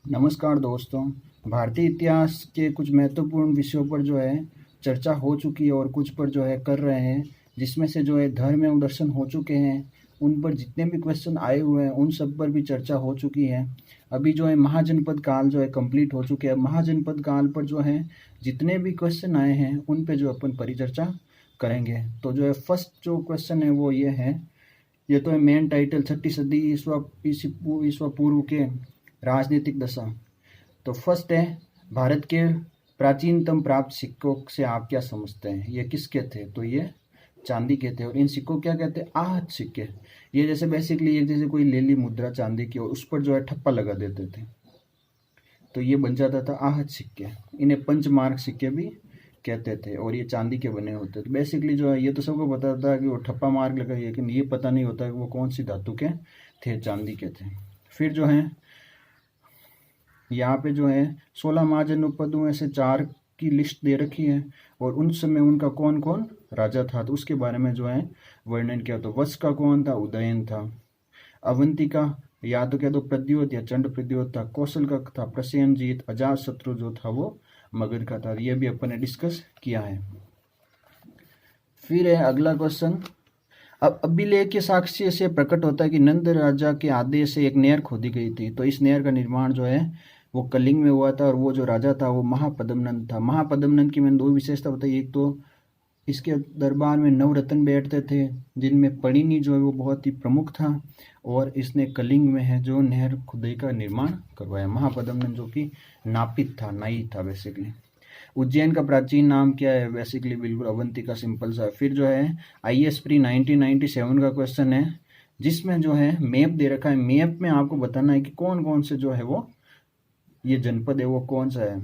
नमस्कार दोस्तों। भारतीय इतिहास के कुछ महत्वपूर्ण विषयों पर जो है चर्चा हो चुकी है और कुछ पर जो है कर रहे हैं, जिसमें से जो है धर्म एवं दर्शन हो चुके हैं। उन पर जितने भी क्वेश्चन आए हुए हैं उन सब पर भी चर्चा हो चुकी है। अभी जो है महाजनपद काल जो है कंप्लीट हो चुके हैं। महाजनपद काल पर जो है जितने भी क्वेश्चन आए हैं उन पे जो अपन परिचर्चा करेंगे। तो जो है फर्स्ट जो क्वेश्चन है वो ये है, ये तो है मेन टाइटल, छठी सदी ईस्वा पूर्व के राजनीतिक दशा। तो फर्स्ट है, भारत के प्राचीनतम प्राप्त सिक्कों से आप क्या समझते हैं? ये किसके थे? तो ये चांदी के थे। और इन सिक्कों क्या कहते हैं? आहत सिक्के। ये जैसे बेसिकली एक जैसे कोई ले ली मुद्रा चांदी की और उस पर जो है ठप्पा लगा देते थे, तो ये बन जाता था आहत सिक्के। इन्हें पंचमार्क सिक्के भी कहते थे और ये चांदी के बने होते थे। बेसिकली जो है ये तो सबको पता था कि वो ठप्पा मार्क लगा, लेकिन ये पता नहीं होता कि वो कौन सी धातु के थे, चांदी के थे। फिर जो है यहाँ पे जो है 16 महाजनपदों में से 4 की लिस्ट दे रखी है और उन समय उनका कौन कौन राजा था, तो उसके बारे में जो है वर्णन किया। तो वत्स का कौन था? उदयन था। अवंती का या तो कह दो प्रद्योत या चंड प्रद्योत था। कौशल का था प्रसेनजीत। अजात शत्रु जो था वो मगध का था। ये भी अपन ने डिस्कस किया है। फिर है अगला क्वेश्चन, अब अभिलेख के साक्ष्य से प्रकट होता है कि नंद राजा के आदेश से एक नहर खोदी गई थी। तो इस नहर का निर्माण जो है वो कलिंग में हुआ था और वो जो राजा था वो महापद्मनंद था। महापद्मनंद की मैंने दो विशेषता बताई। एक तो इसके दरबार में नवरत्न बैठते थे, जिनमें पड़िनी जो है वो बहुत ही प्रमुख था, और इसने कलिंग में है जो नहर खुदाई का निर्माण करवाया। महापद्मनंद जो कि नापित था, नाई था बेसिकली। उज्जैन का प्राचीन नाम क्या है? बेसिकली बिल्कुल अवंती का, सिंपल सा। फिर जो है IAS प्री 1997 का क्वेश्चन है, जिसमें जो है मैप दे रखा है। मैप में आपको बताना है कि कौन कौन से जो है वो ये जनपद है वो कौन सा है।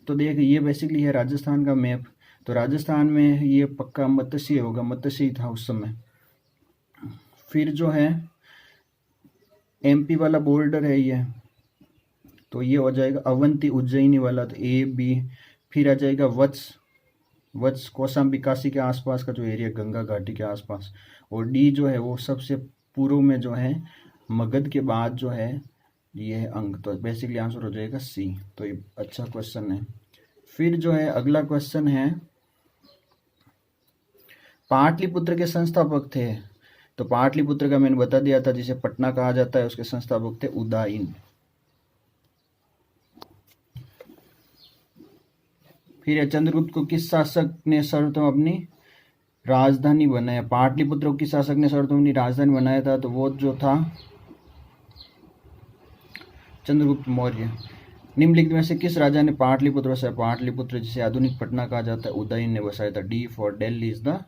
तो देखिए ये बेसिकली है राजस्थान का मैप। तो राजस्थान में ये पक्का मत्स्य होगा, मत्स्य था उस समय। फिर जो है MP वाला बॉर्डर है ये, तो ये हो जाएगा अवंती उज्जैनी वाला, तो AB। फिर आ जाएगा वत्स कौशाम्बी काशी के आसपास का जो एरिया, गंगा घाटी के आसपास। और D जो है वो सबसे पूर्व में जो है मगध के बाद जो है ये है अंग। तो बेसिकली आंसर हो जाएगा C। तो ये अच्छा क्वेश्चन है। फिर जो है अगला क्वेश्चन है, पाटलिपुत्र के संस्थापक थे। तो पाटलिपुत्र का मैंने बता दिया था, जिसे पटना कहा जाता है, उसके संस्थापक थे उदयन। फिर चंद्रगुप्त को किस शासक ने सर्वप्रथम अपनी राजधानी बनाया? पाटलिपुत्र को किस शासक ने सर्वप्रथम अपनी राजधानी बनाया था? तो वो जो था चंद्रगुप्त मौर्य। निम्नलिखित में से किस राजा ने पाटलिपुत्र बसाया? पाटलिपुत्र जिसे आधुनिक पटना कहा जाता है, उदयन ने बसाया था। D for Delhi is the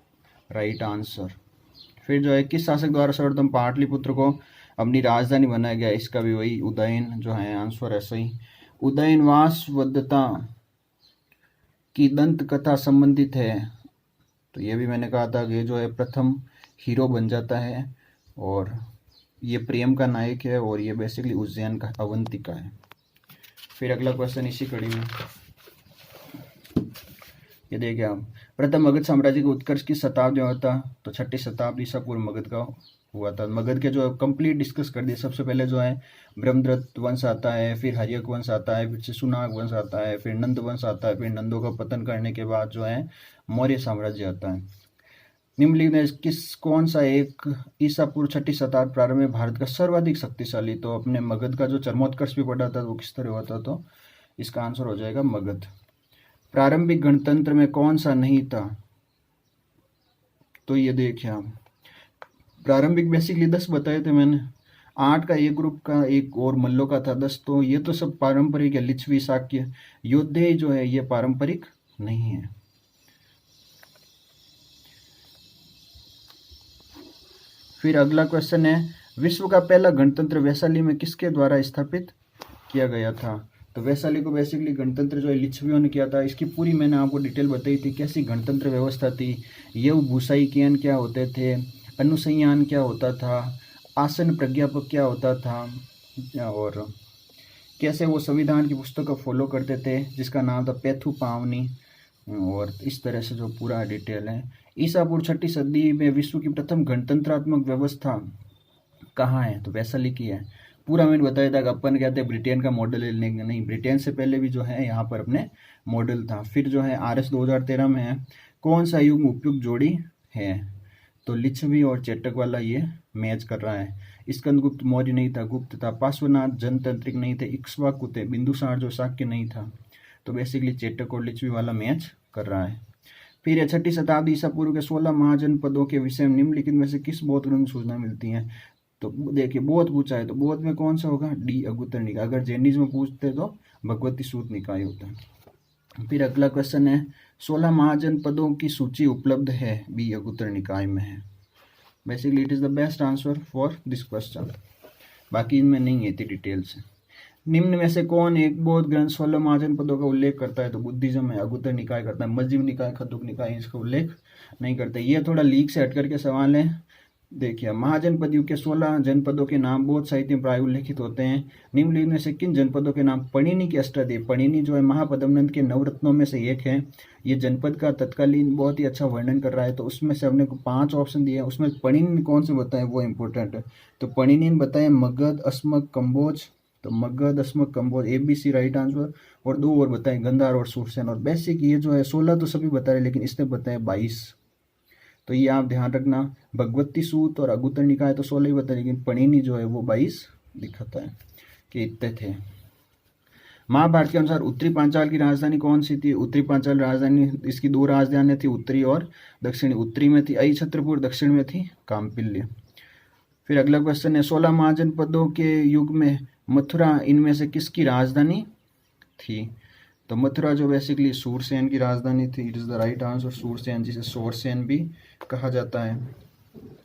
right answer. फिर जो है किस शासक द्वारा सर्वप्रथम पाटलिपुत्र को अपनी राजधानी बनाया गया? इसका भी वही उदयन जो है आंसर है सही। उदयनवास वद्धता की दंत कथा संबंधित है। तो ये भी मैंने कहा था कि जो है प्रथम हीरो बन जाता है और ये प्रेम का नायक है, और ये बेसिकली उज्जैन का, अवंती का है। फिर अगला क्वेश्चन इसी कड़ी में ये देखिए आप, प्रथम मगध साम्राज्य के उत्कर्ष की शताब्दी में था? तो 6ठी शताब्दी ईसा पूर्व मगध का हुआ था। मगध के जो कंप्लीट डिस्कस कर दिए। सबसे पहले जो है ब्रह्मदत्त वंश आता है, फिर हर्यक वंश आता है, फिर शिशुनाग वंश आता है, फिर नंद वंश आता है, फिर नंदों का पतन करने के बाद जो है मौर्य साम्राज्य आता है। निम्नलिखित में किस कौन सा एक ईसा पूर्व 6ठी शताब्दी प्रारंभ में भारत का सर्वाधिक शक्तिशाली? तो अपने मगध का जो चरमोत्कर्ष भी पड़ा था वो किस तरह हुआ था? तो इसका आंसर हो जाएगा मगध। प्रारंभिक गणतंत्र में कौन सा नहीं था? तो ये देखिए आप, प्रारंभिक बेसिकली 10 बताए थे मैंने। 8 का एक ग्रुप का, एक और मल्लों का था 10। तो ये तो सब पारंपरिक है। लिच्छवी, शाक्य, योद्धे जो है ये पारंपरिक नहीं है। फिर अगला क्वेश्चन है, विश्व का पहला गणतंत्र वैशाली में किसके द्वारा स्थापित किया गया था? तो वैशाली को बेसिकली गणतंत्र जो है लिच्छवियों ने किया था। इसकी पूरी मैंने आपको डिटेल बताई थी, कैसी गणतंत्र व्यवस्था थी, ये भूसायिकियन क्या होते थे, अनुसंयान क्या होता था, आसन प्रज्ञापक क्या होता था, और कैसे वो संविधान की पुस्तक को फॉलो करते थे जिसका नाम था पैथु पावनी। और इस तरह से जो पूरा डिटेल है। ईसा पूर्व 6ठी सदी में विश्व की प्रथम गणतंत्रात्मक व्यवस्था कहाँ है? तो वैशाली की है। पूरा मैंने बताया था कि अपन कहते हैं ब्रिटेन का मॉडल है, लेकिन नहीं, ब्रिटेन से पहले भी जो है यहाँ पर अपने मॉडल था। फिर जो है RS 2013 में है, कौन सा युग उपयुक्त जोड़ी है? तो लिच्छवी और चेटक वाला ये मैच कर रहा है। स्कंदगुप्त मौर्य नहीं था, गुप्त था। पार्श्वनाथ जनतांत्रिक नहीं थे, इक्ष्वाकु थे। बिंदुसार जो शाक्य नहीं था। तो बेसिकली चेटक और लिच्छवी वाला मैच कर रहा है। फिर 6ठी शताब्दी ईसा पूर्व के 16 महाजनपदों के विषय में निम्नलिखित में से किस बौद्ध ग्रंथ सूचना मिलती है? तो देखिए, बौद्ध पूछा है तो बौद्ध में कौन सा होगा? डी अगुत्तर निकाय। अगर जैनिज्म में पूछते तो भगवती सूत निकाय होता है। फिर अगला क्वेश्चन है, 16 महाजनपदों की सूची उपलब्ध है? बी अगुत्तर निकाय में है। Basically it is the best answer for this question. बाकी इनमें नहीं है इतनी डिटेल्स। निम्न में से कौन एक बौद्ध ग्रंथ 16 महाजनपदों का उल्लेख करता है? तो बुद्धिज्म है, अगुत्तर निकाय करता है। मध्यम निकाय, खद्दुक निकाय इसका उल्लेख नहीं करते। ये थोड़ा लीक से हट करके सवाल है। देखिए, महाजनपद युग के 16 जनपदों के नाम बौद्ध साहित्य में प्राय उल्लेखित होते हैं। निम्नलिखित में से किन जनपदों के नाम? पणिनि के अष्टाध्यायी। पणिनि जो है महापद्मनंद के नवरत्नों में से एक है। ये जनपद का तत्कालीन बहुत ही अच्छा वर्णन कर रहा है। तो उसमें से हमने को 5 ऑप्शन दिए हैं, उसमें पणिनि कौन से बताए वो इंपॉर्टेंट है। तो पणिनि बताए मगध, अस्मक, कंबोज। तो Magadh, Ashmaka, Kamboj, ABC right answer. और 2 और बताए, गंधार और सुरसेन। और बेसिक ये जो है 16 तो सभी बता रहे, लेकिन इसने बताया 22। तो ये आप ध्यान रखना, भगवती सूत और अगुत्तर निकाय तो 16 ही बताए, लेकिन पणिनि जो है वो 22 दिखाता है कि इतने थे। महाभारत के अनुसार उत्तरी पांचाल की राजधानी कौन सी थी? उत्तरी पांचाल राजधानी, इसकी 2 राजधानियां थी, उत्तरी और दक्षिणी। उत्तरी में थी अहिछत्रपुर, दक्षिण में थी काम्पिल्य। फिर अगला क्वेश्चन है, 16 महाजनपदों के युग में मथुरा इनमें से किसकी राजधानी थी? तो मथुरा जो बेसिकली सूरसेन की राजधानी थी। It is the right answer, Surasena, जिसे सोरसेन भी कहा जाता है।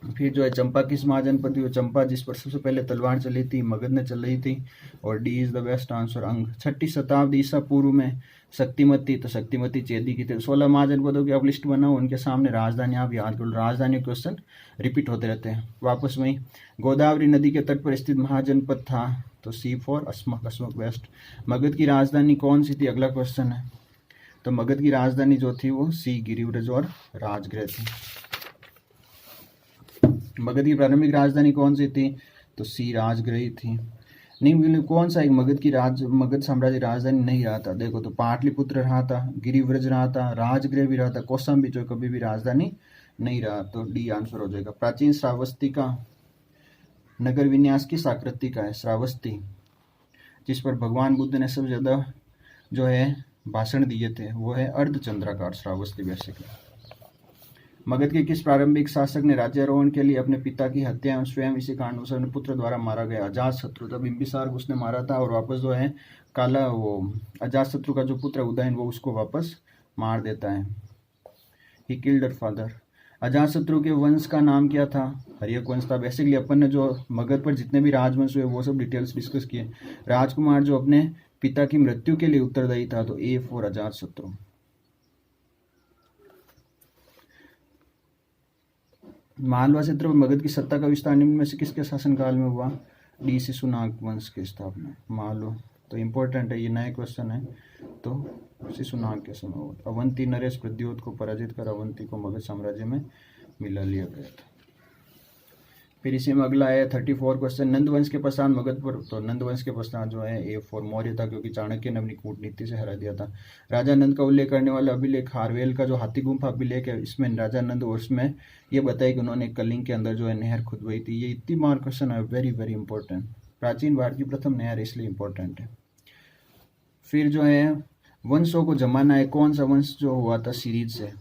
फिर जो है चंपा किस महाजनपद थी? चंपा जिस पर सबसे पहले तलवार चली थी, मगध ने चलाई थी। और D is the best answer, अंग। 6ठी शताब्दी ईसा पूर्व में शक्तिमती, तो शक्तिमती चेदी की थी। 16 महाजनपदों की आप लिस्ट बनाओ, उनके सामने राजधानी आप याद करो। राजधानी क्वेश्चन रिपीट होते रहते हैं। वापस वहीं, गोदावरी नदी के तट पर स्थित महाजनपद था? तो C for Asmaka, Asmaka best. Magadh की राजधानी कौन सी थी? अगला क्वेश्चन है। तो मगध की राजधानी जो थी वो C गिरिव्रज और राजगृह थी। मगध की प्रारंभिक राजधानी कौन सी थी? तो C राजगृह थी। निम्न कौन सा एक मगध साम्राज्य राजधानी नहीं रहा था? देखो, तो पाटलिपुत्र रहा था, गिरिव्रज रहा था, राजगृह भी रहा था, कौशाम्बी जो कभी भी राजधानी नहीं रहा। तो डी आंसर हो जाएगा। प्राचीन श्रावस्ती का नगर विन्यास किस आकृति का है? श्रावस्ती, जिस पर भगवान बुद्ध ने सबसे ज्यादा जो है भाषण दिए थे, वो है अर्धचंद्राकार श्रावस्ती बेसिकली। मगध के किस प्रारंभिक शासक ने राज्यारोहण के लिए अपने पिता की हत्या स्वयं इसी कारणवश अपने पुत्र द्वारा मारा गया? अजातशत्रु। तब बिंबिसार उसने मारा था, और वापस जो है काला वो अजातशत्रु का जो पुत्र उदयन वो उसको वापस मार देता है। He killed her father. Ajatashatru के वंश का नाम क्या था? हर्यक वंश था। बेसिकली अपन ने जो मगध पर जितने भी राजवंश हुए वो सब डिटेल्स डिस्कस किए। राजकुमार जो अपने पिता की मृत्यु के लिए उत्तरदायी था, तो A फॉर अजातशत्रु। मालवा क्षेत्र पर मगध की सत्ता का विस्तार निम्न में से किसके शासनकाल में हुआ? डी शिशुनाग वंश की स्थापना। मालवा तो इम्पोर्टेंट है, ये नया क्वेश्चन है। तो शिशुनाग के समय हुआ। अवंती नरेश प्रद्योत को पराजित कर अवंती को मगध साम्राज्य में मिला लिया गया था। फिर इसी में अगला है 34 क्वेश्चन, नंदवंश के पश्चात मगध पर, तो नंदवंश के पश्चात जो है A फॉर मौर्य था, क्योंकि चाणक्य ने अपनी कूटनीति से हरा दिया था। राजा नंद का उल्लेख करने वाला अभिलेख हारवेल का जो हाथी गुम्फा अभिलेख है, इसमें राजा नंद और उसमें ये बताया कि उन्होंने कलिंग के अंदर जो है नहर खुदवाई थी। ये इतनी मार क्वेश्चन है, वेरी वेरी इंपॉर्टेंट। प्राचीन भारत की प्रथम नहर इसलिए इंपॉर्टेंट है। फिर जो है वंशों को जमाना है, कौन सा वंश जो हुआ था सीरीज से?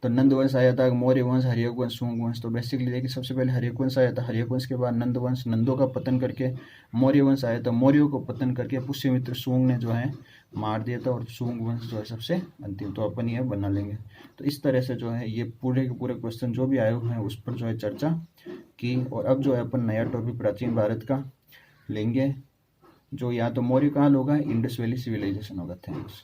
तो नंद वंश आया था, मौर्य वंश, हर्यक वंश, शुंग वंश। तो बेसिकली देखिए, सबसे पहले हर्यक वंश आया था, हर्यक वंश के बाद नंद वंश, नंदों का पतन करके मौर्य वंश आया था, मौर्यों को पतन करके पुष्यमित्र शुंग ने जो है मार दिया था, और शुंग वंश जो है सबसे अंतिम। तो अपन ये बना लेंगे। तो इस तरह से जो है ये पूरे के पूरे क्वेश्चन जो भी आए हुए हैं उस पर जो है चर्चा की। और अब जो है अपन नया टॉपिक प्राचीन भारत का लेंगे, जो या तो मौर्य काल होगा, इंडस वैली सिविलाइजेशन होगा। थैंक्स।